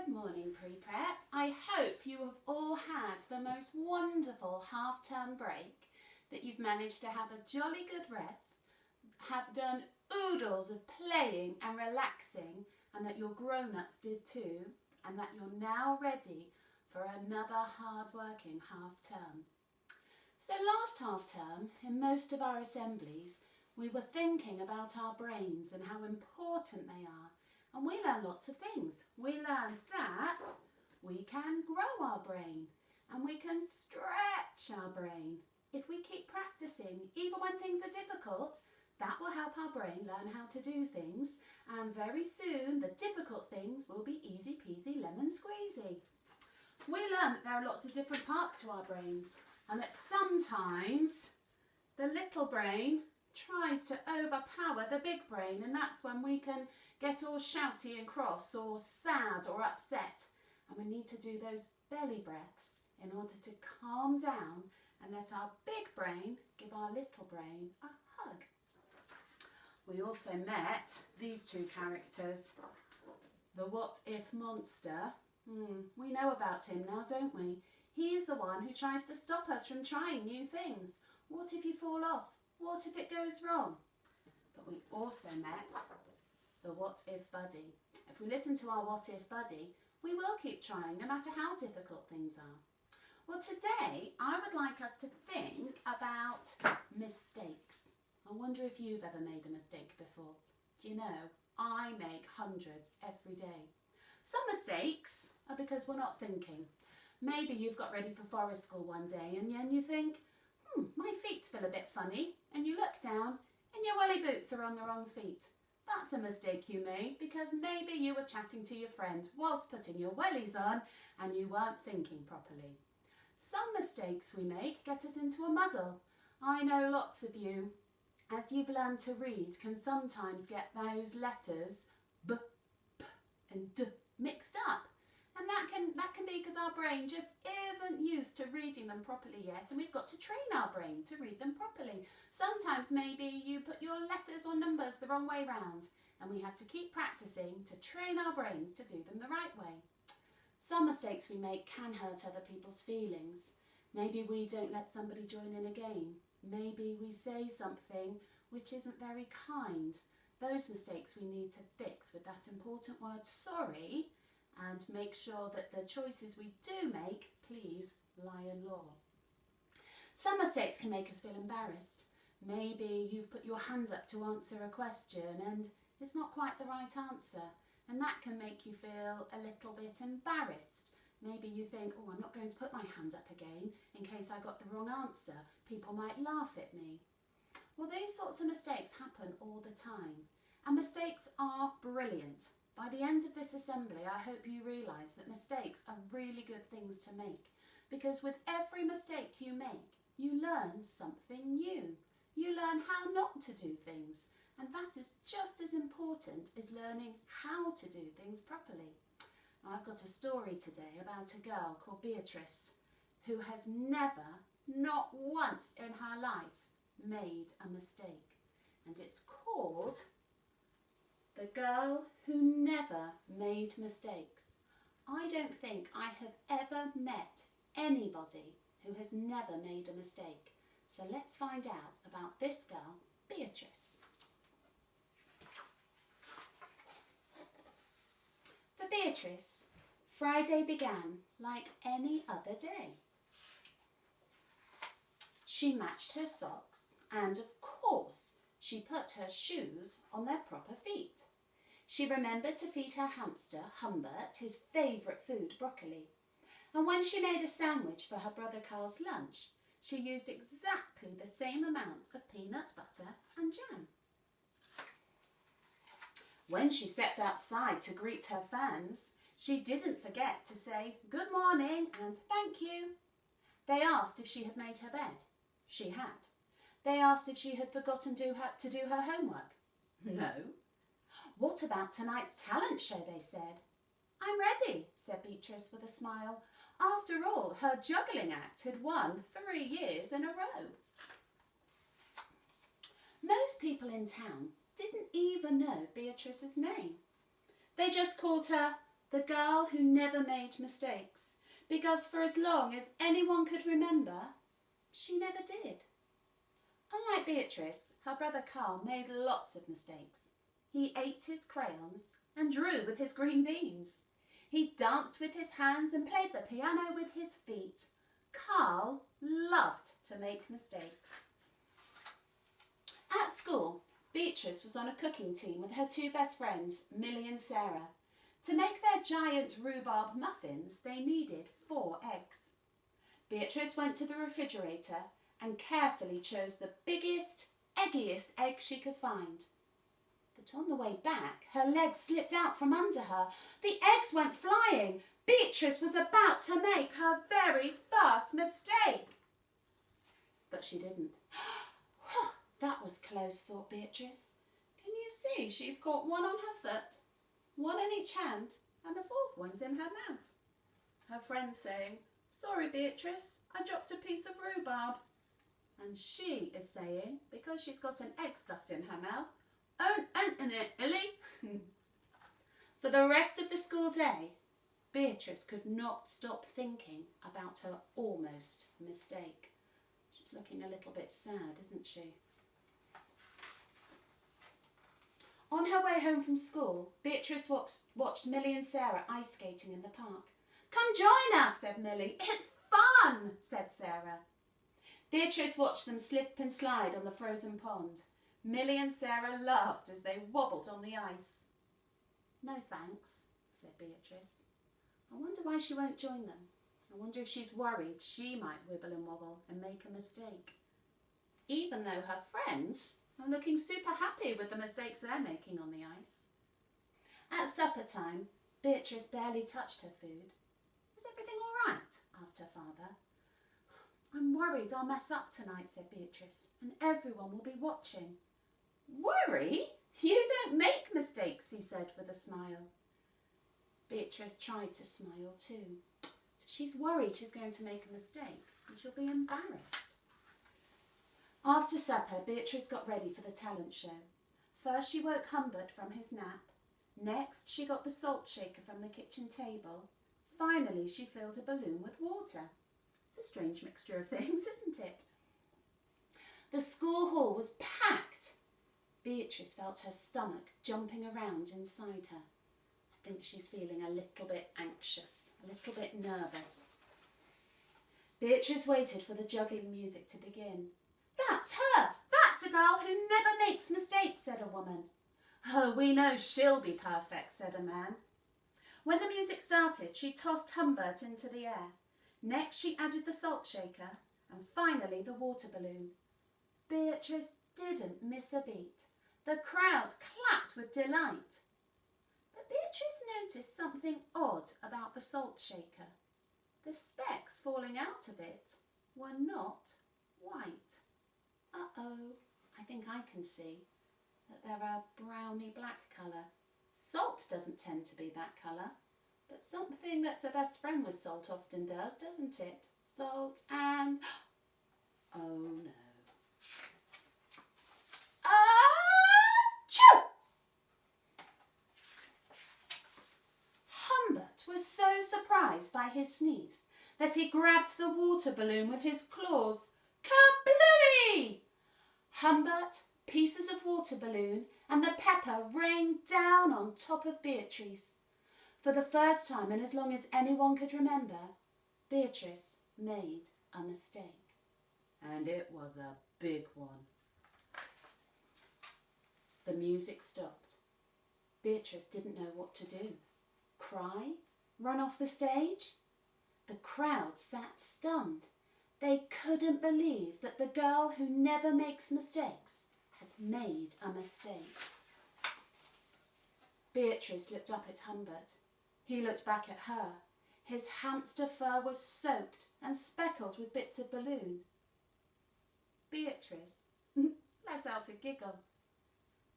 Good morning, pre-prep. I hope you have all had the most wonderful half-term break, that you've managed to have a jolly good rest, have done oodles of playing and relaxing, and that your grown-ups did too, and that you're now ready for another hard-working half-term. So last half-term, in most of our assemblies, we were thinking about our brains and how important they are. And we learned lots of things. We learned that we can grow our brain and we can stretch our brain. If we keep practicing, even when things are difficult, that will help our brain learn how to do things. And very soon, the difficult things will be easy peasy lemon squeezy. We learned that there are lots of different parts to our brains, and that sometimes the little brain tries to overpower the big brain, and that's when we can get all shouty and cross or sad or upset. And we need to do those belly breaths in order to calm down and let our big brain give our little brain a hug. We also met these two characters, the What If Monster. We know about him now, don't we? He's the one who tries to stop us from trying new things. What if you fall off? What if it goes wrong? But we also met the What If Buddy. If we listen to our What If Buddy, we will keep trying no matter how difficult things are. Well, today I would like us to think about mistakes. I wonder if you've ever made a mistake before. Do you know, I make hundreds every day. Some mistakes are because we're not thinking. Maybe you've got ready for forest school one day and then you think, my feet feel a bit funny, and you look down and your welly boots are on the wrong feet. That's a mistake you made because maybe you were chatting to your friend whilst putting your wellies on and you weren't thinking properly. Some mistakes we make get us into a muddle. I know lots of you, as you've learned to read, can sometimes get those letters B, P and D mixed up. And that can be because our brain just isn't used to reading them properly yet, and we've got to train our brain to read them properly. Sometimes maybe you put your letters or numbers the wrong way round, and we have to keep practicing to train our brains to do them the right way. Some mistakes we make can hurt other people's feelings. Maybe we don't let somebody join in a game. Maybe we say something which isn't very kind. Those mistakes we need to fix with that important word sorry, and make sure that the choices we do make please lie in law. Some mistakes can make us feel embarrassed. Maybe you've put your hand up to answer a question and it's not quite the right answer, and that can make you feel a little bit embarrassed. Maybe you think, I'm not going to put my hand up again in case I got the wrong answer. People might laugh at me. Well, these sorts of mistakes happen all the time, and mistakes are brilliant. By the end of this assembly, I hope you realise that mistakes are really good things to make, because with every mistake you make, you learn something new. You learn how not to do things, and that is just as important as learning how to do things properly. Now, I've got a story today about a girl called Beatrice who has never, not once in her life, made a mistake, and it's called The Girl Who Never Made Mistakes. I don't think I have ever met anybody who has never made a mistake. So let's find out about this girl, Beatrice. For Beatrice, Friday began like any other day. She matched her socks and, of course, she put her shoes on their proper feet. She remembered to feed her hamster, Humbert, his favourite food, broccoli. And when she made a sandwich for her brother Carl's lunch, she used exactly the same amount of peanut butter and jam. When she stepped outside to greet her fans, she didn't forget to say good morning and thank you. They asked if she had made her bed. She had. They asked if she had forgotten to do her homework. No. What about tonight's talent show, they said. I'm ready, said Beatrice with a smile. After all, her juggling act had won 3 years in a row. Most people in town didn't even know Beatrice's name. They just called her the girl who never made mistakes, because for as long as anyone could remember, she never did. Unlike Beatrice, her brother Carl made lots of mistakes. He ate his crayons and drew with his green beans. He danced with his hands and played the piano with his feet. Carl loved to make mistakes. At school, Beatrice was on a cooking team with her two best friends, Millie and Sarah. To make their giant rhubarb muffins, they needed 4 eggs. Beatrice went to the refrigerator and carefully chose the biggest, eggiest egg she could find. But on the way back, her legs slipped out from under her. The eggs went flying. Beatrice was about to make her very first mistake. But she didn't. That was close, thought Beatrice. Can you see she's got one on her foot, one in each hand, and the 4th one's in her mouth? Her friend's saying, "Sorry, Beatrice, I dropped a piece of rhubarb." And she is saying, because she's got an egg stuffed in her mouth, "Oh, it, Illy." For the rest of the school day, Beatrice could not stop thinking about her almost mistake. She's looking a little bit sad, isn't she? On her way home from school, Beatrice watched Millie and Sarah ice skating in the park. "Come join us," said Millie. "It's fun," said Sarah. Beatrice watched them slip and slide on the frozen pond. Millie and Sarah laughed as they wobbled on the ice. "No thanks," said Beatrice. "I wonder why she won't join them. I wonder if she's worried she might wibble and wobble and make a mistake. Even though her friends are looking super happy with the mistakes they're making on the ice." At supper time, Beatrice barely touched her food. "Is everything all right?" asked her father. "I'm worried I'll mess up tonight," said Beatrice, "and everyone will be watching." "Worry? You don't make mistakes," he said with a smile. Beatrice tried to smile too. She's worried she's going to make a mistake and she'll be embarrassed. After supper, Beatrice got ready for the talent show. First she woke Humbert from his nap. Next she got the salt shaker from the kitchen table. Finally she filled a balloon with water. It's a strange mixture of things, isn't it? The school hall was packed. Beatrice felt her stomach jumping around inside her. I think she's feeling a little bit anxious, a little bit nervous. Beatrice waited for the juggling music to begin. "That's her! That's a girl who never makes mistakes," said a woman. "Oh, we know she'll be perfect," said a man. When the music started, she tossed Humbert into the air. Next she added the salt shaker and finally the water balloon. Beatrice didn't miss a beat. The crowd clapped with delight. But Beatrice noticed something odd about the salt shaker. The specks falling out of it were not white. Uh-oh, I think I can see that they're a browny black colour. Salt doesn't tend to be that colour, but something that's a best friend with salt often does, doesn't it? Salt and... oh no. Achoo! Humbert was so surprised by his sneeze that he grabbed the water balloon with his claws. Kablooey! Humbert, pieces of water balloon and the pepper rained down on top of Beatrice. For the first time in as long as anyone could remember, Beatrice made a mistake. And it was a big one. The music stopped. Beatrice didn't know what to do. Cry? Run off the stage? The crowd sat stunned. They couldn't believe that the girl who never makes mistakes had made a mistake. Beatrice looked up at Humbert. He looked back at her. His hamster fur was soaked and speckled with bits of balloon. Beatrice let out a giggle.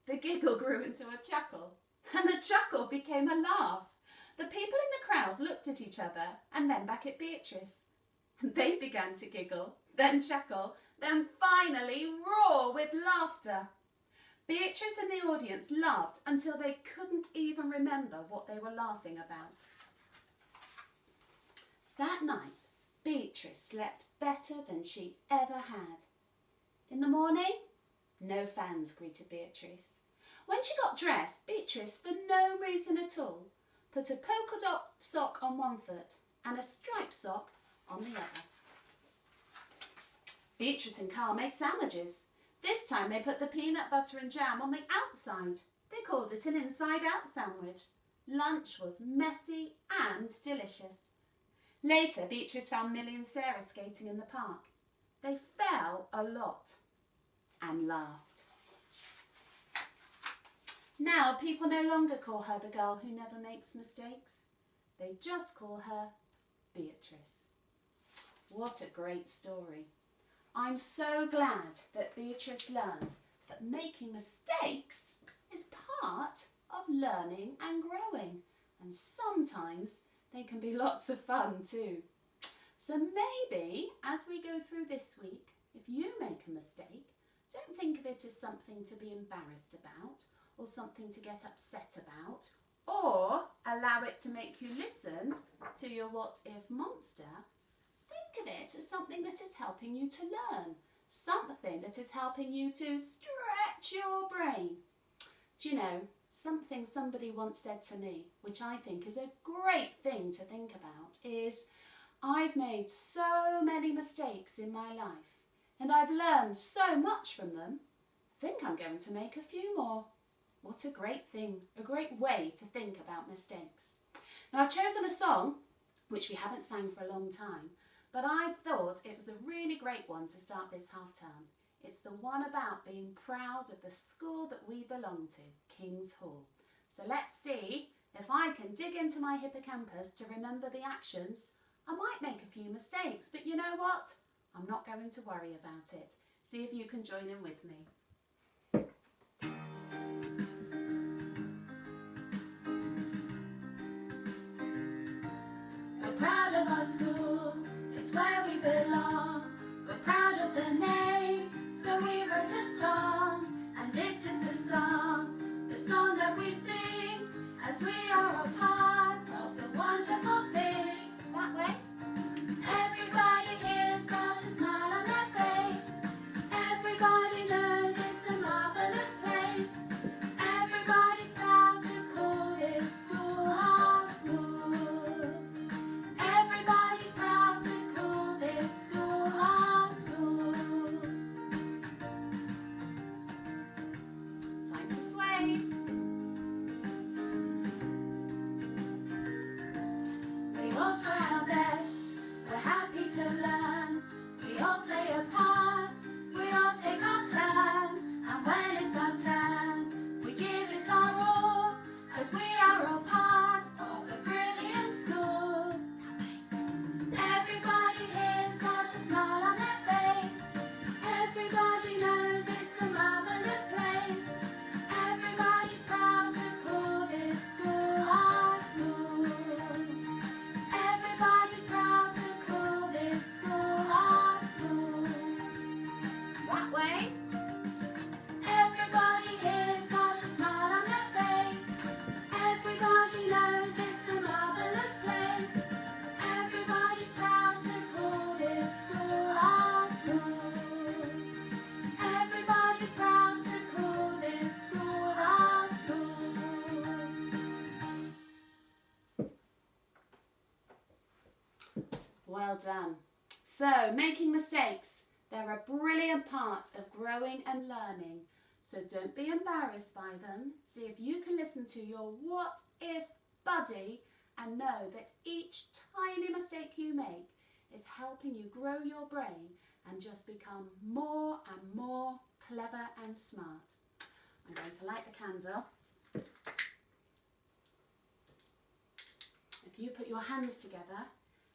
The giggle grew into a chuckle, and the chuckle became a laugh. The people in the crowd looked at each other and then back at Beatrice. They began to giggle, then chuckle, then finally roar with laughter. Beatrice and the audience laughed until they couldn't even remember what they were laughing about. That night, Beatrice slept better than she ever had. In the morning, no fans greeted Beatrice. When she got dressed, Beatrice, for no reason at all, put a polka dot sock on one foot and a striped sock on the other. Beatrice and Carl made sandwiches. This time they put the peanut butter and jam on the outside. They called it an inside-out sandwich. Lunch was messy and delicious. Later, Beatrice found Millie and Sarah skating in the park. They fell a lot and laughed. Now, people no longer call her the girl who never makes mistakes. They just call her Beatrice. What a great story. I'm so glad that Beatrice learned that making mistakes is part of learning and growing, and sometimes they can be lots of fun too. So maybe as we go through this week, if you make a mistake, don't think of it as something to be embarrassed about or something to get upset about, or allow it to make you listen to your what if monster. Think of it as something that is helping you to learn, something that is helping you to stretch your brain. Do you know, something somebody once said to me, which I think is a great thing to think about, is I've made so many mistakes in my life and I've learned so much from them. I think I'm going to make a few more. What a great thing, a great way to think about mistakes. Now I've chosen a song which we haven't sang for a long time, but I thought it was a really great one to start this half term. It's the one about being proud of the school that we belong to, King's Hall. So let's see if I can dig into my hippocampus to remember the actions. I might make a few mistakes, but you know what? I'm not going to worry about it. See if you can join in with me. We're proud of our school, it's where we belong. We're proud of the name, so we wrote a song. And this is the song that we sing, as we are a part of the wonderful thing. That way. Everybody here's got a smile on their face. Everybody knows it's a marvelous place. Everybody's proud to call this school our school. Everybody's proud to call this school our school. Time to sway. We all try our best, we're happy to learn. We all play a part, we all take our turn. And when it's our turn, we give it our all, 'cause we are all part of a brilliant school. Everybody here's got a smile on their face. Everybody knows it's a marvelous place. Everybody's proud to call this school our school. Everybody's proud to call this school our school. That way. Everybody here's got a smile on their face. Everybody knows it's a marvelous place. Everybody's proud to call this school our school. Everybody's proud to call this school our school. Well done. So, making mistakes, they're a brilliant part of growing and learning. So don't be embarrassed by them. See if you can listen to your what if buddy and know that each tiny mistake you make is helping you grow your brain and just become more and more clever and smart. I'm going to light the candle. If you put your hands together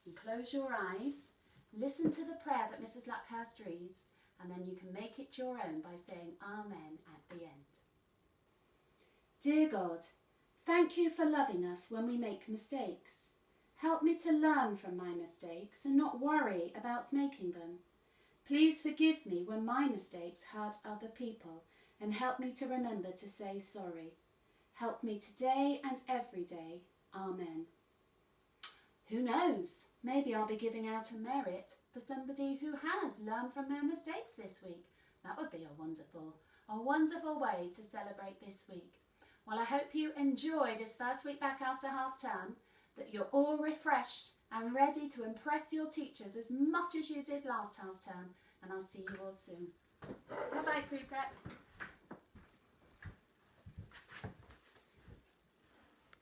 and close your eyes, listen to the prayer that Mrs. Luckhurst reads, and then you can make it your own by saying Amen at the end. Dear God, thank you for loving us when we make mistakes. Help me to learn from my mistakes and not worry about making them. Please forgive me when my mistakes hurt other people, and help me to remember to say sorry. Help me today and every day. Amen. Who knows? Maybe I'll be giving out a merit for somebody who has learned from their mistakes this week. That would be a wonderful way to celebrate this week. Well, I hope you enjoy this first week back after half term, that you're all refreshed and ready to impress your teachers as much as you did last half term. And I'll see you all soon. Bye-bye, pre-prep.